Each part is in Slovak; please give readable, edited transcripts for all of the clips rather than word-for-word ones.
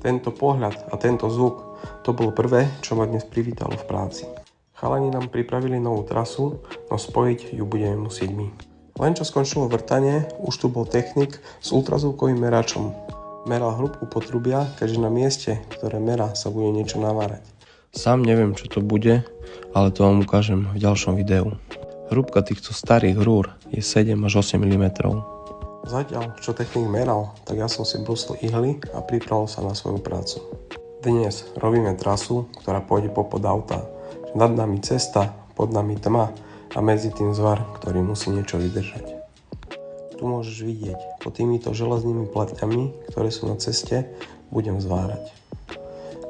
Tento pohľad a tento zvuk, to bolo prvé, čo ma dnes privítalo v práci. Chalani nám pripravili novú trasu, no spojiť ju budeme musieť my. Len čo skončilo vrtanie, už tu bol technik s ultrazvukovým meračom. Meral hĺbku potrubia, keďže na mieste, ktoré merá, sa bude niečo navárať. Sám neviem, čo to bude, ale to vám ukážem v ďalšom videu. Hĺbka týchto starých rúr je 7 až 8 mm. Zatiaľ, čo technik meral, tak ja som si brúsil ihly a pripravil sa na svoju prácu. Dnes robíme trasu, ktorá pôjde popod auta. Nad nami cesta, pod nami tma a medzi tým zvar, ktorý musí niečo vydržať. Tu môžeš vidieť, pod týmito železnými platňami, ktoré sú na ceste, budem zvárať.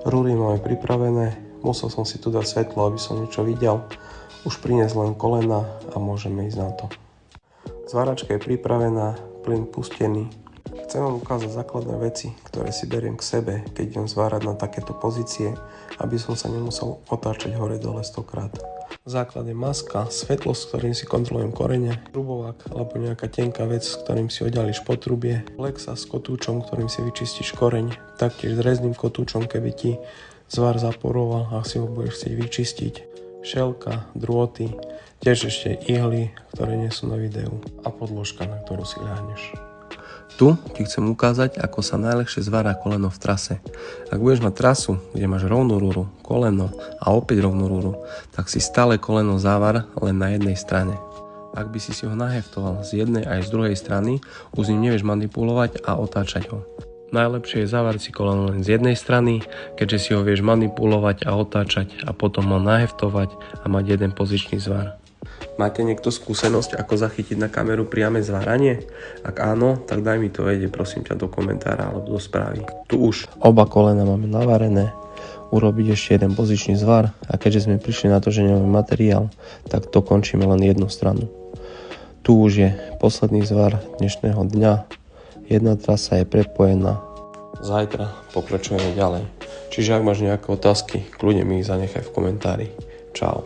Rúry máme pripravené, musel som si tu dať svetlo, aby som niečo videl. Už priniesť len kolena a môžeme ísť na to. Zváračka je pripravená, plyn pustený. Chcem vám ukázať základné veci, ktoré si beriem k sebe, keď idem zvárať na takéto pozície, aby som sa nemusel otáčať hore-dole 100-krát. Základ je maska, svetlo, s ktorým si kontrolujem korene, trubovák alebo nejaká tenká vec, s ktorým si oddiališ potrubie, flexa s kotúčom, ktorým si vyčistíš koreň, taktiež s rezným kotúčom, keby ti zvar zaporoval a si ho budeš chcieť vyčistiť, šelka, drôty, tiež ešte ihly, ktoré nie sú na videu a podložka, na ktorú si ľahneš. Tu ti chcem ukázať, ako sa najľahšie zvára koleno v trase. Ak budeš mať trasu, kde máš rovnú rúru, koleno a opäť rovnú rúru, tak si stále koleno závar len na jednej strane. Ak by si ho naheftoval z jednej aj z druhej strany, už ním nevieš manipulovať a otáčať ho. Najlepšie je zavárať si koleno len z jednej strany, keďže si ho vieš manipulovať a otáčať a potom ho naheftovať a mať jeden pozičný zvar. Máte niekto skúsenosť, ako zachytiť na kameru priame zváranie? Ak áno, tak daj mi to vedieť, prosím ťa, do komentára alebo do správy. Tu už oba kolena máme navarené, urobiť ešte jeden pozičný zvar a keďže sme prišli na to, že nemáme materiál, tak to končíme len jednu stranu. Tu už je posledný zvar dnešného dňa, jedna trasa je prepojená. Zajtra pokračujeme ďalej. Čiže ak máš nejaké otázky, kľudne mi ich zanechaj v komentári. Čau.